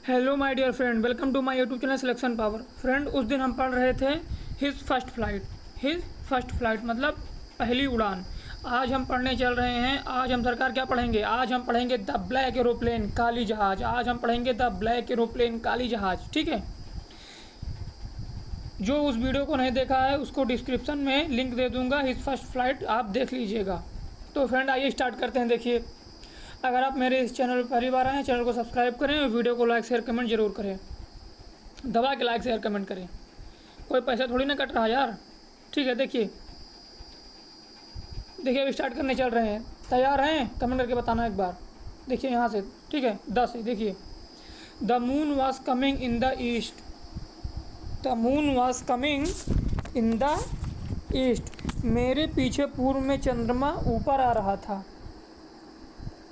Hello my dear friend, welcome to my YouTube channel selection power. Friend, उस दिन हम पढ़ रहे थे हिज फर्स्ट फ्लाइट मतलब पहली उड़ान। आज हम पढ़ने चल रहे हैं। आज हम सरकार क्या पढ़ेंगे? आज हम पढ़ेंगे द ब्लैक एरोप्लेन, काली जहाज। आज हम पढ़ेंगे द ब्लैक एरोप्लेन, काली जहाज। ठीक है। जो उस वीडियो को नहीं देखा है उसको डिस्क्रिप्शन में लिंक दे दूंगा, हिज फर्स्ट फ्लाइट, आप देख लीजिएगा। तो फ्रेंड आइए स्टार्ट करते हैं। देखिए, अगर आप मेरे इस चैनल पर पहली बार आए हैं, चैनल को सब्सक्राइब करें और वीडियो को लाइक शेयर कमेंट जरूर करें। दबा के लाइक शेयर कमेंट करें, कोई पैसा थोड़ी ना कट रहा यार। ठीक है। देखिए देखिए, अब स्टार्ट करने चल रहे हैं। तैयार हैं? कमेंट करके बताना एक बार। देखिए यहाँ से, ठीक है, 10 से। देखिए, the moon was coming in the east. The moon was coming in the east. मेरे पीछे पूर्व में चंद्रमा ऊपर आ रहा था।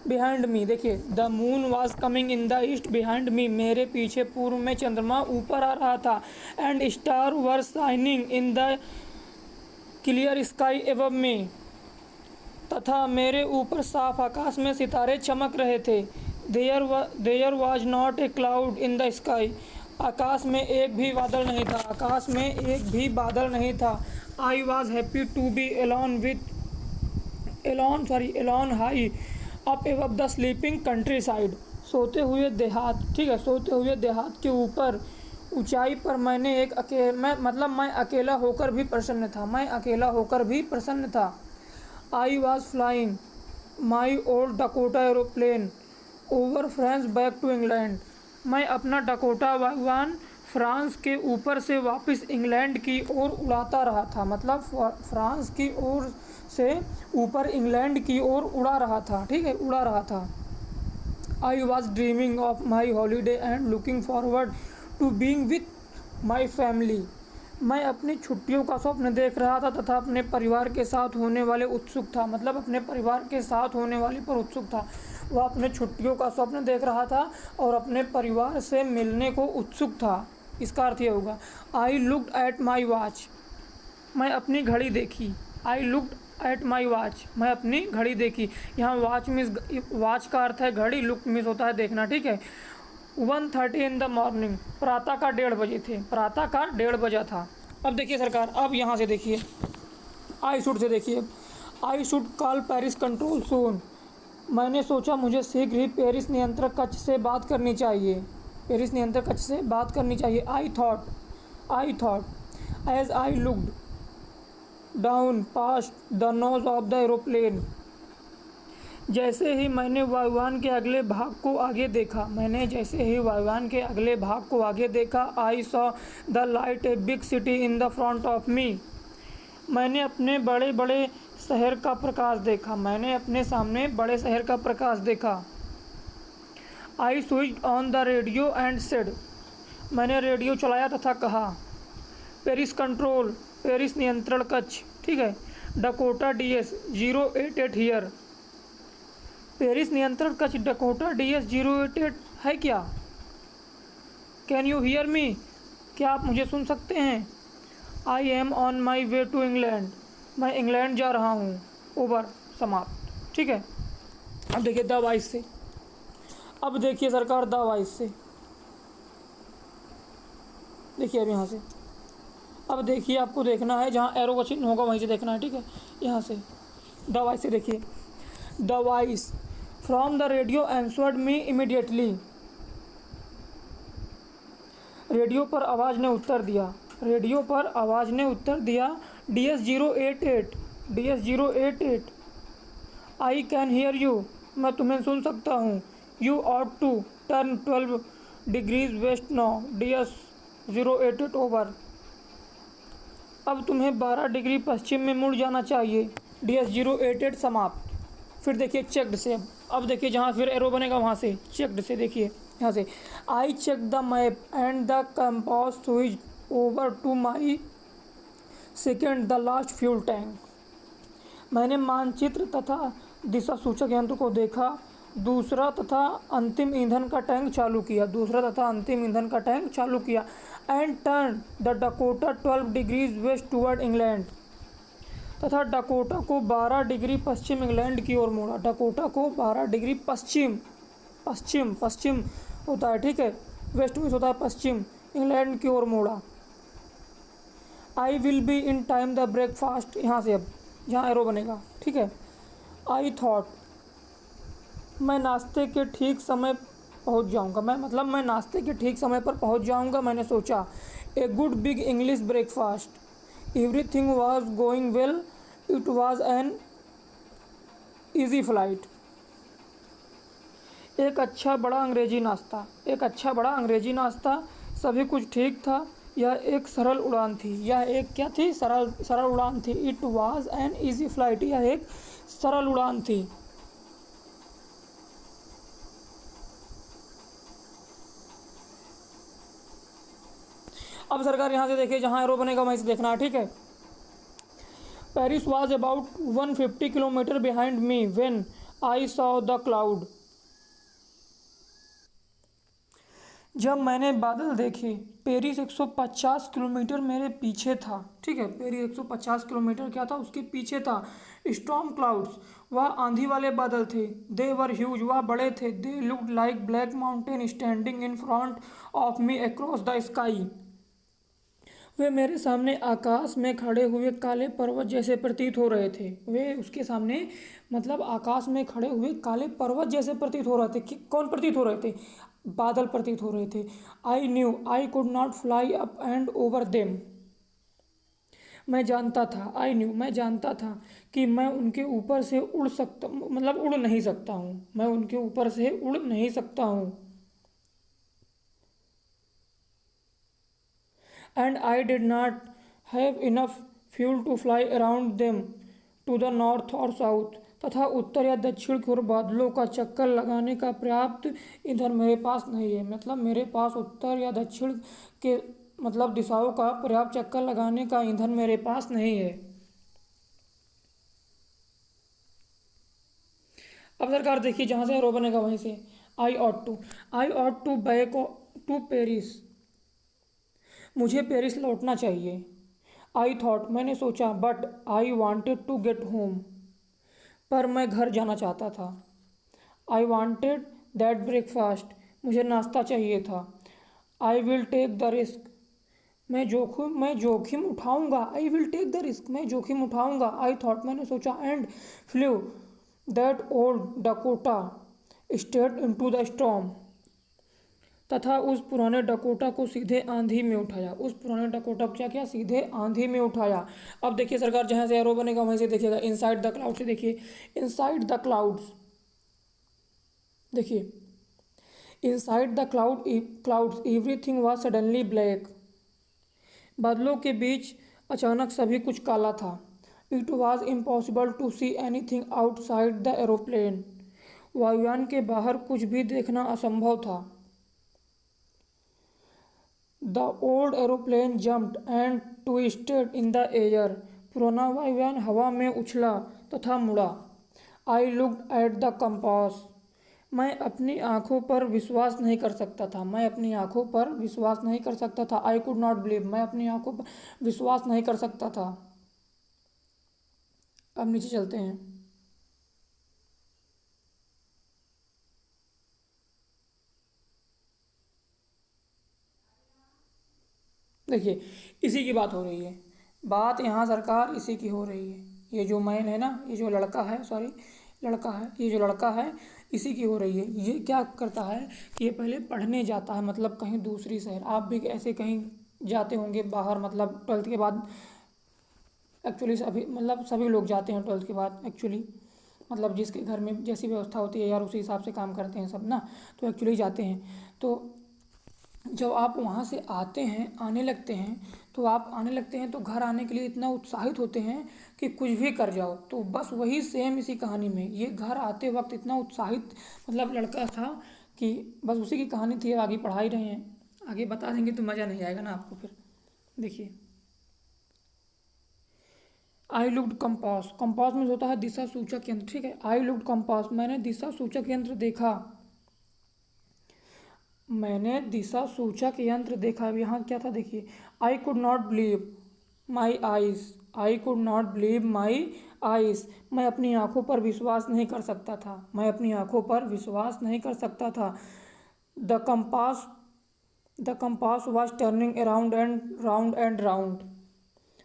बिहाइंड मी, देखिए, the moon was coming in the east behind me. मेरे पीछे पूर्व में चंद्रमा ऊपर आ रहा था। And star were shining in the clear sky above me. तथा मेरे ऊपर साफ आकाश में सितारे चमक रहे थे। There was not a cloud in the sky. आकाश में एक भी बादल नहीं था। आकाश में एक भी बादल नहीं था। I was happy to be alone high up above the sleeping countryside. सोते हुए देहात, ठीक है, सोते हुए देहात के ऊपर ऊंचाई पर मैं अकेला होकर भी प्रसन्न था। मैं अकेला होकर भी प्रसन्न था। I was flying my old Dakota aeroplane over France back to England. मैं अपना डकोटा वाहन फ्रांस के ऊपर से वापस इंग्लैंड की ओर उड़ाता रहा था। मतलब फ्रांस की ओर से ऊपर इंग्लैंड की ओर उड़ा रहा था। ठीक है, उड़ा रहा था। I was dreaming of my holiday and looking forward to being with my family. मैं अपनी छुट्टियों का स्वप्न देख रहा था तथा अपने परिवार के साथ होने वाले उत्सुक था। मतलब अपने परिवार के साथ होने वाले पर उत्सुक था। वह अपने छुट्टियों का स्वप्न देख रहा था और अपने परिवार से मिलने को उत्सुक था। इसका अर्थ यह होगा, आई लुक्ड एट माई वॉच। मैं अपनी घड़ी देखी। आई लुक्ड एट माई वॉच, मैं अपनी घड़ी देखी। यहाँ वॉच का अर्थ है घड़ी, लुक मिस होता है देखना। ठीक है। 1:30 इन द मॉर्निंग, प्रातः का 1:30 बजे थे। प्रातः का 1:30 बजा था। अब देखिए सरकार, अब यहाँ से देखिए, आई शुड से देखिए, I should call Paris control soon. मैंने सोचा मुझे शीघ्र ही पेरिस नियंत्रक कक्ष से बात करनी चाहिए। पेरिस नियंत्रक कक्ष से बात करनी चाहिए। I thought as I looked down past the nose of the aeroplane. जैसे ही मैंने वायुयान के अगले भाग को आगे देखा, I saw the light a big city in the front of मी। मैंने अपने बड़े बड़े शहर का प्रकाश देखा। मैंने अपने सामने बड़े शहर का प्रकाश देखा। I switched on the radio and said. मैंने रेडियो चलाया तथा कहा, पेरिस कंट्रोल, पेरिस नियंत्रण कक्ष, ठीक है, डकोटा DS 088 हियर। पेरिस नियंत्रण कक्ष डकोटा DS 088 है क्या? Can you hear me? क्या आप मुझे सुन सकते हैं? I am on my way to England. मैं इंग्लैंड जा रहा हूँ। ओवर, समाप्त। ठीक है। अब देखिए द वॉइस से। अब देखिए सरकार द वॉइस से। देखिए अब यहाँ से, अब देखिए, आपको देखना है जहाँ एरो का चिन्ह होगा वहीं से देखना है। ठीक है, यहाँ से द वॉइस से देखिए। The voice from the radio answered me immediately. Radio पर आवाज़ ने उत्तर दिया। रेडियो पर आवाज़ ने उत्तर दिया। DS 088 I can hear you. मैं तुम्हें सुन सकता हूँ। You ought to turn 12 degrees west now. DS 088 over. अब तुम्हें 12 डिग्री पश्चिम में मुड़ जाना चाहिए। DS 088 समाप्त। फिर देखिए चेक्ड से। अब देखिए जहाँ फिर एरो बनेगा वहाँ से चेक्ड से देखिए, यहाँ से I check the map and the compass switch over to my second the last fuel tank. मैंने मानचित्र तथा दिशा सूचक यंत्र को देखा। दूसरा तथा अंतिम ईंधन का टैंक चालू किया। And turn the Dakota 12 degrees west toward England. तथा डकोटा को 12 डिग्री पश्चिम इंग्लैंड की ओर मोड़ा। डकोटा को 12 डिग्री पश्चिम होता है। ठीक है, वेस्ट मीन्स होता है पश्चिम, इंग्लैंड की ओर मोड़ा। I will be in time the breakfast, यहाँ से अब यहाँ एरो बनेगा, ठीक है। आई थॉट, मैं नाश्ते के ठीक समय पहुँच जाऊँगा, मैं नाश्ते के ठीक समय पर पहुँच जाऊँगा, मैंने सोचा। A good big English breakfast, everything was going well, it was an easy flight. एक अच्छा बड़ा अंग्रेजी नाश्ता, सभी कुछ ठीक था। यह एक सरल उड़ान थी, यह एक क्या थी, सरल उड़ान थी। It was an easy flight, यह एक सरल उड़ान थी। अब सरकार यहाँ से देखिए, जहाँ एरो बनेगा वहीं से देखना है, ठीक है। Paris was about 150 kilometre behind me when I saw the cloud. जब मैंने बादल देखे, पेरिस 150 किलोमीटर मेरे पीछे था, ठीक है। पेरिस 150 किलोमीटर क्या था, उसके पीछे था। स्टॉर्म क्लाउड्स, वह आंधी वाले बादल थे। दे वर ह्यूज, वह बड़े थे। They looked like black mountain standing in front of me across the sky. वे मेरे सामने आकाश में खड़े हुए काले पर्वत जैसे प्रतीत हो रहे थे। वे उसके सामने मतलब आकाश में खड़े हुए काले पर्वत जैसे प्रतीत हो रहे थे। कौन प्रतीत हो रहे थे, बादल प्रतीत हो रहे थे। I knew I could not fly up and over them, मैं जानता था, आई न्यू मैं जानता था कि मैं उनके ऊपर से उड़ नहीं सकता हूँ, मैं उनके ऊपर से उड़ नहीं सकता हूँ। And I did not have enough fuel to fly around them to the north और साउथ, तथा उत्तर या दक्षिण की ओर बादलों का चक्कर लगाने का पर्याप्त ईंधन मेरे पास नहीं है। मतलब मेरे पास उत्तर या दक्षिण के दिशाओं का पर्याप्त चक्कर लगाने का ईंधन मेरे पास नहीं है। अब सरकार देखिए, जहाँ से रो बनेगा वहीं से। I ought to back to Paris, मुझे पेरिस लौटना चाहिए। आई थॉट, मैंने सोचा। But I wanted to get home, पर मैं घर जाना चाहता था। आई वॉन्टेड दैट ब्रेकफास्ट, मुझे नाश्ता चाहिए था। I will take the risk, मैं जोखिम उठाऊंगा। I will take the risk, मैं जोखिम उठाऊंगा। आई थॉट, मैंने सोचा। And flew that old Dakota straight into the storm, तथा उस पुराने डकोटा को सीधे आंधी में उठाया। उस पुराने डकोटा को क्या किया, सीधे आंधी में उठाया। अब देखिए सरकार, जहाँ से एरो बनेगा वहीं से देखिएगा। इनसाइड द क्लाउड से देखिए, इनसाइड द क्लाउड्स, देखिए inside the clouds everything was suddenly black, बादलों के बीच अचानक सभी कुछ काला था। It was impossible to see anything outside the aeroplane, वायुयान के बाहर कुछ भी देखना असंभव था। The old aeroplane jumped and twisted in the air, पुराना वायुयान हवा में उछला तथा मुड़ा। I looked at the compass, मैं अपनी आँखों पर विश्वास नहीं कर सकता था। मैं अपनी आँखों पर विश्वास नहीं कर सकता था। आई कुड नॉट बिलीव, मैं अपनी आँखों पर विश्वास नहीं कर सकता था। अब नीचे चलते हैं। देखिए, इसी की बात हो रही है, बात यहाँ सरकार इसी की हो रही है। ये जो मैन है ना, ये जो लड़का है, ये जो लड़का है, इसी की हो रही है। ये क्या करता है कि ये पहले पढ़ने जाता है, मतलब कहीं दूसरी शहर। आप भी ऐसे कहीं जाते होंगे बाहर, मतलब 12th के बाद। एक्चुअली सभी लोग जाते हैं 12th के बाद एक्चुअली, मतलब जिसके घर में जैसी व्यवस्था होती है यार, उसी हिसाब से काम करते हैं सब ना, तो एक्चुअली जाते हैं। तो जब आप वहाँ से आने लगते हैं, तो घर आने के लिए इतना उत्साहित होते हैं कि कुछ भी कर जाओ। तो बस वही सेम इसी कहानी में, ये घर आते वक्त इतना उत्साहित लड़का था कि बस उसी की कहानी थी। आगे पढ़ा ही रहे हैं, आगे बता देंगे तो मज़ा नहीं आएगा ना आपको फिर। देखिए, आई लुक्ड कंपास, कंपास में होता है दिशा सूचक यंत्र, ठीक है। आई लुक्ड कंपास, मैंने दिशा सूचक यंत्र देखा। अब यहाँ क्या था देखिए। I could not believe my eyes, मैं अपनी आंखों पर विश्वास नहीं कर सकता था। The compass the compass was turning around and round and round.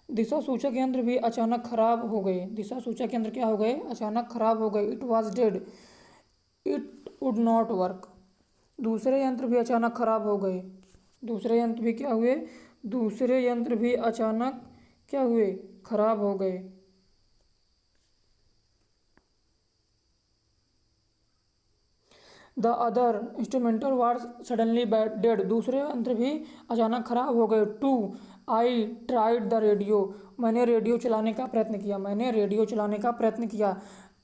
दिशा सूचक यंत्र भी अचानक खराब हो गए। दिशा सूचक यंत्र क्या हो गए? अचानक खराब हो गए। It was dead, it would not work. दूसरे यंत्र भी अचानक खराब हो गए। दूसरे यंत्र भी क्या हुए? दूसरे यंत्र भी अचानक क्या हुए? खराब हो गए। The other instrumental was suddenly dead. दूसरे यंत्र भी अचानक खराब हो गए। Too I tried the radio. मैंने रेडियो चलाने का प्रयत्न किया। मैंने रेडियो चलाने का प्रयत्न किया।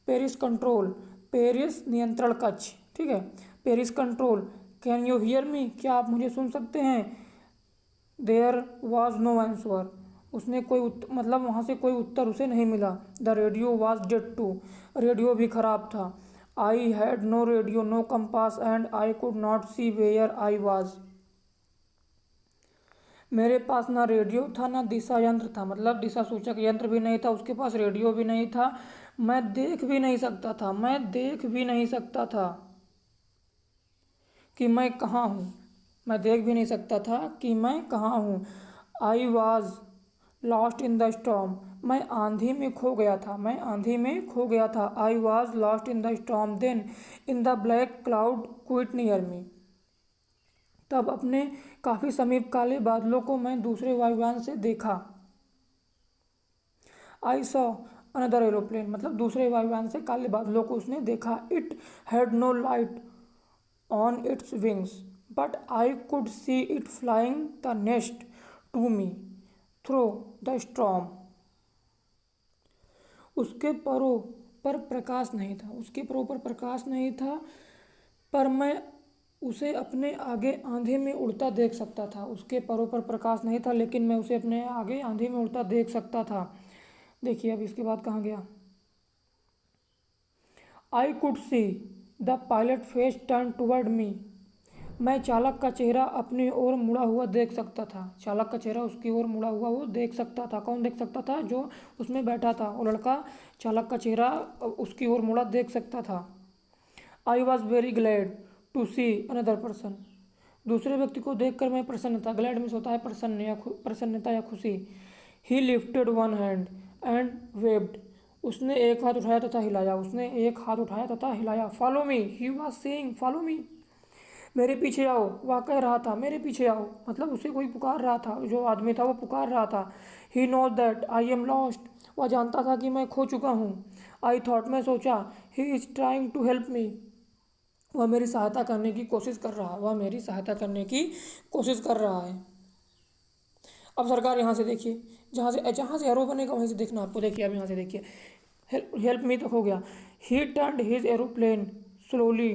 पेरिस कंट्रोल, पेरिस नियंत्रण कक्ष, ठीक है। Paris control, can you hear me? क्या आप मुझे सुन सकते हैं? There was no answer. उसने कोई मतलब वहाँ से कोई उत्तर उसे नहीं मिला। The radio was dead too. Radio भी खराब था। I had no radio, no compass and I could not see where I was. मेरे पास ना रेडियो था ना दिशा यंत्र था, मतलब दिशा सूचक यंत्र भी नहीं था, उसके पास रेडियो भी नहीं था। मैं देख भी नहीं सकता था, मैं देख भी नहीं सकता था कि मैं कहाँ हूँ। मैं देख भी नहीं सकता था कि मैं कहाँ हूँ। आई was lost in the storm. मैं आंधी में खो गया था। मैं आंधी में खो गया था। I was lost in the storm then in the black cloud quite near me. तब अपने काफ़ी समीप काले बादलों को मैं दूसरे वायुयान से देखा। आई सॉ अनदर एरोप्लेन, मतलब दूसरे वायुयान से काले बादलों को उसने देखा। It had no light on its wings but I could see it flying the next to me through the storm. उसके परों पर प्रकाश नहीं था, उसके परों पर प्रकाश नहीं था, पर मैं उसे अपने आगे आंधी में उड़ता देख सकता था। उसके परों पर प्रकाश नहीं था, लेकिन मैं उसे अपने आगे आंधी में उड़ता देख सकता था। देखिए अब इसके बाद कहाँ गया। I could see the pilot face turn toward me. मैं चालक का चेहरा अपनी ओर मुड़ा हुआ देख सकता था। चालक का चेहरा उसकी ओर मुड़ा हुआ वो देख सकता था। कौन देख सकता था? जो उसमें बैठा था, वो लड़का चालक का चेहरा उसकी ओर मुड़ा देख सकता था। I was very glad to see another person. दूसरे व्यक्ति को देखकर मैं प्रसन्न था। ग्लैड मीन्स होता है प्रसन्न या प्रसन्नता या खुशी। ही lifted one hand and waived. उसने एक हाथ उठाया तथा हिलाया। उसने एक हाथ उठाया तथा हिलाया। Follow me, he was saying follow me. मेरे पीछे आओ, वह कह रहा था मेरे पीछे आओ, मतलब उसे कोई पुकार रहा था, जो आदमी था वो पुकार रहा था। He knows that I am lost. वह जानता था कि मैं खो चुका हूँ। आई थॉट, मैं सोचा, he is trying to help me. वह मेरी सहायता करने की कोशिश कर रहा है। वह मेरी सहायता करने की कोशिश कर रहा है। अब सरकार यहाँ से देखिए, जहाँ से एरो बनेगा वहीं से देखना आपको। देखिए अब यहाँ से देखिए, हेल्प मी तक हो गया। He turned his aeroplane slowly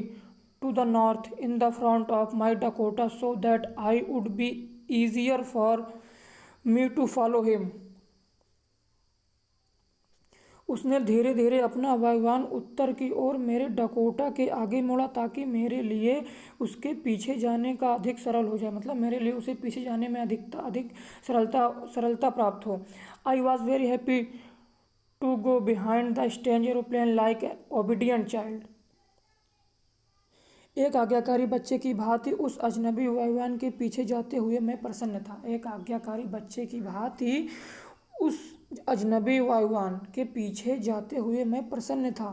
to the north in the front of my Dakota so that I would be easier for me to follow him. उसने धीरे धीरे अपना वायुयान उत्तर की ओर मेरे डकोटा के आगे मोड़ा ताकि मेरे लिए उसके पीछे जाने का अधिक सरल हो जाए, मतलब मेरे लिए उसे पीछे जाने में अधिक सरलता प्राप्त हो। I was very happy to go behind the strange aeroplane like a obedient child. एक आज्ञाकारी बच्चे की भांति उस अजनबी वायुयान के पीछे जाते हुए मैं प्रसन्न था। एक आज्ञाकारी बच्चे की भांति उस अजनबी वायुयान के पीछे जाते हुए मैं प्रसन्न था।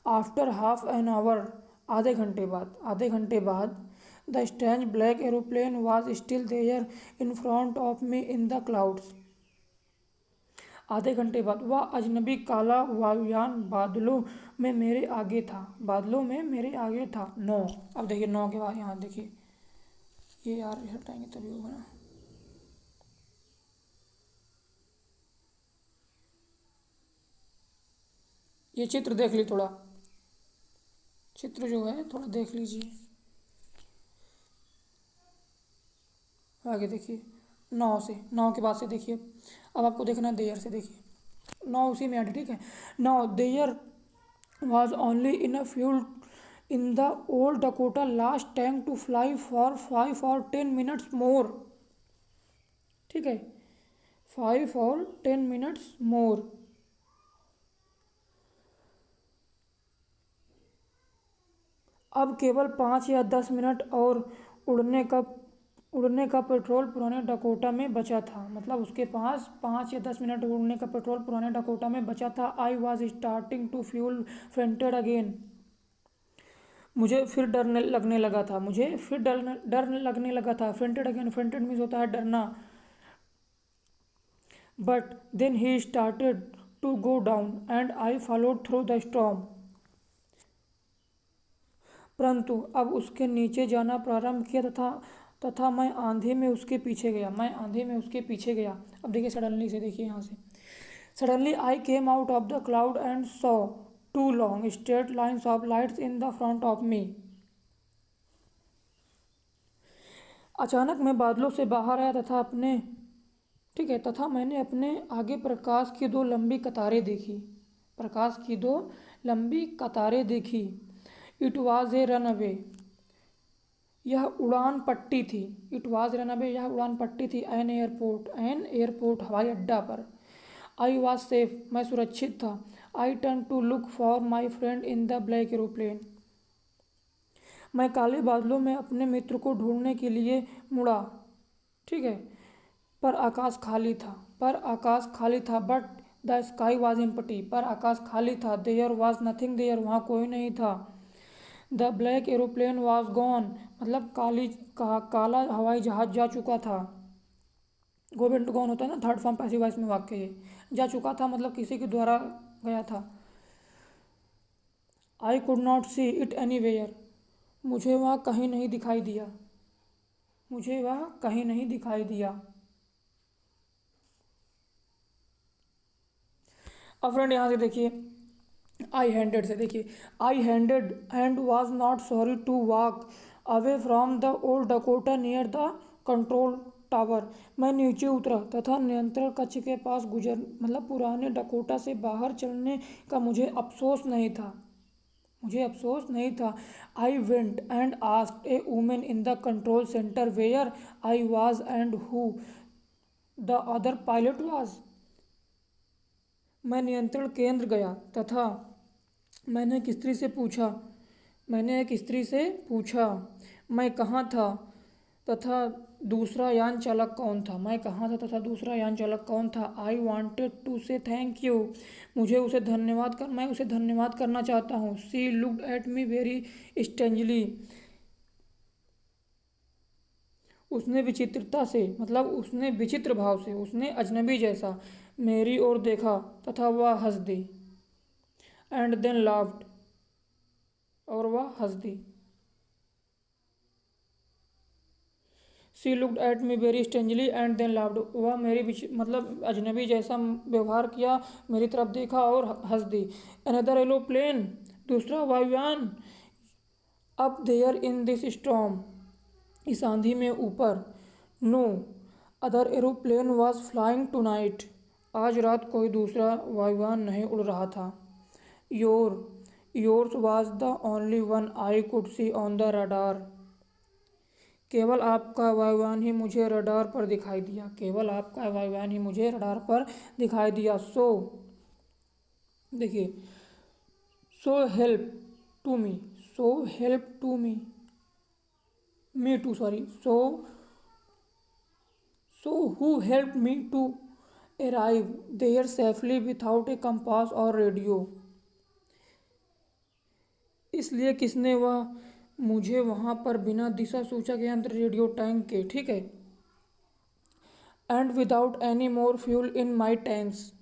आफ्टर हाफ एन आवर, आधे घंटे बाद the strange black aeroplane was still there in front of me in the clouds. आधे घंटे बाद वह अजनबी काला वायुयान बादलों में मेरे आगे था। बादलों में मेरे आगे था। 9, अब देखिए 9 के बाद यहाँ देखिए, ये यार हटाएंगे तभी होगा ना। ये चित्र देख ली, थोड़ा चित्र जो है थोड़ा देख लीजिए। आगे देखिए 9 के बाद से देखिए। अब आपको देखना है देयर से। देखिए 9 उसी में ऐड, ठीक है। Now there was only enough fuel in the old Dakota last tank to fly for 5 or 10 minutes more, ठीक है, 5 or 10 minutes more। अब केवल 5 या 10 मिनट और उड़ने का उड़ने का पेट्रोल पुराने डकोटा में बचा था, मतलब उसके पास 5 या 10 मिनट उड़ने का पेट्रोल पुराने डकोटा में बचा था। I was starting to fuel fainted again. मुझे फिर डर लगने लगा था। फेंटेड अगेन, फेंटेड मीन्स होता है डरना। But then he started to go down and I followed through the storm. परंतु अब उसके नीचे जाना प्रारंभ किया तथा मैं आंधी में उसके पीछे गया। अब देखिए सडनली से, देखिए यहाँ से, suddenly I came out of the cloud and saw two long straight lines of lights in the front of me. अचानक मैं बादलों से बाहर आया तथा मैंने अपने आगे प्रकाश की दो लंबी कतारें देखी। It was a run away. यह उड़ान पट्टी थी। इट वॉज रन अवे, यह उड़ान पट्टी थी। एन एयरपोर्ट, हवाई अड्डा पर। आई वॉज सेफ, मैं सुरक्षित था। I turn to look for my friend in the black aeroplane. मैं काले बादलों में अपने मित्र को ढूंढने के लिए मुड़ा, ठीक है। पर आकाश खाली था। But the sky was empty, पर आकाश खाली था। देयर वॉज नथिंग देयर, वहाँ कोई नहीं था। The black aeroplane was gone, मतलब काला हवाई जहाज जा चुका था। गोइंग टू गॉन होता है ना, थर्ड फॉर्म पैसिव वॉइस में वाक्य है। जा चुका था मतलब किसी के द्वारा गया था। आई could not see it anywhere, मुझे वह कहीं नहीं दिखाई दिया। अब फ्रेंड यहाँ से देखिए, I handed and was not sorry to walk away from the old Dakota near the control tower. मैं नीचे उतरा तथा नियंत्रण कक्ष के पास पुराने डकोटा से बाहर चलने का मुझे अफसोस नहीं था। I went and asked a woman in the control centre where I was and who the other pilot was. मैं नियंत्रण केंद्र गया तथा मैंने एक स्त्री से पूछा मैं कहाँ था तथा दूसरा यान चालक कौन था। आई वांटेड टू से थैंक यू, मैं उसे धन्यवाद करना चाहता हूँ। She looked at me very strangely, उसने विचित्र भाव से, उसने अजनबी जैसा मेरी ओर देखा तथा वह हंस दी। एंड देन लाफ्ड, और वह हंस दी। She looked at me very strangely and then laughed, वह अजनबी जैसा व्यवहार किया, मेरी तरफ देखा और हंस दी। अनदर एरोप्लेन, दूसरा वायुयान। Up there in this storm, इस आंधी में ऊपर। No other aeroplane was flying tonight, आज रात कोई दूसरा वायुयान नहीं उड़ रहा था। Yours was the only one I could see on the radar, केवल आपका वायुयान ही मुझे रडार पर दिखाई दिया। सो देखिए, so help to me me to sorry so who help me to arrive there safely without a compass और radio, इसलिए किसने वह मुझे वहाँ पर बिना दिशा सूचक यंत्र, रेडियो, टैंक के, ठीक है। And without any more fuel in my tanks,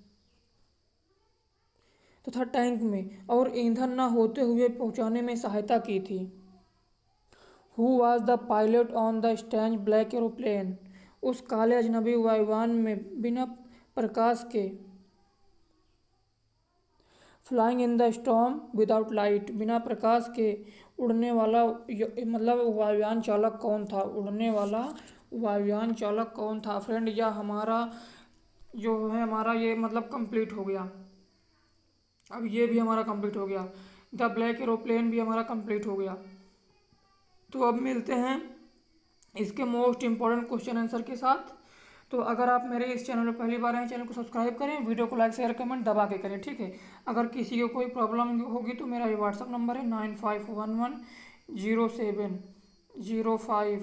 तथा टैंक में और ईंधन न होते हुए पहुँचाने में सहायता की थी। Who was the pilot on the strange black aeroplane, उस काले अजनबी वायुयान में बिना प्रकाश के। Flying in the storm without light, बिना प्रकाश के उड़ने वाला वायुयान चालक कौन था। फ्रेंड यह हमारा ये कंप्लीट हो गया। अब ये भी हमारा कंप्लीट हो गया, द ब्लैक एरोप्लेन भी हमारा कंप्लीट हो गया। तो अब मिलते हैं इसके मोस्ट इम्पॉर्टेंट क्वेश्चन आंसर के साथ। तो अगर आप मेरे इस चैनल पर पहली बार आए, चैनल को सब्सक्राइब करें, वीडियो को लाइक शेयर कमेंट दबा के करें, ठीक है। अगर किसी को कोई प्रॉब्लम होगी तो मेरा ये व्हाट्सअप नंबर है 95110705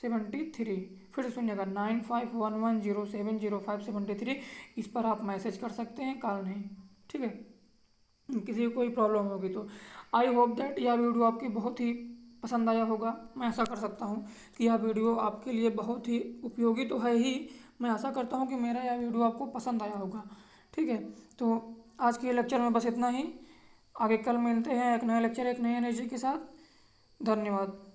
73। फिर से सुनिएगा 9511070573। इस पर आप मैसेज कर सकते हैं, कॉल नहीं। ठीक है, किसी को कोई प्रॉब्लम होगी तो। आई होप दैट यह वीडियो आपकी बहुत ही पसंद आया होगा। मैं आशा कर सकता हूँ कि यह वीडियो आपके लिए बहुत ही उपयोगी तो है ही, मैं आशा करता हूँ कि मेरा यह वीडियो आपको पसंद आया होगा। ठीक है, तो आज के लेक्चर में बस इतना ही। आगे कल मिलते हैं एक नए लेक्चर एक नए एनर्जी के साथ। धन्यवाद।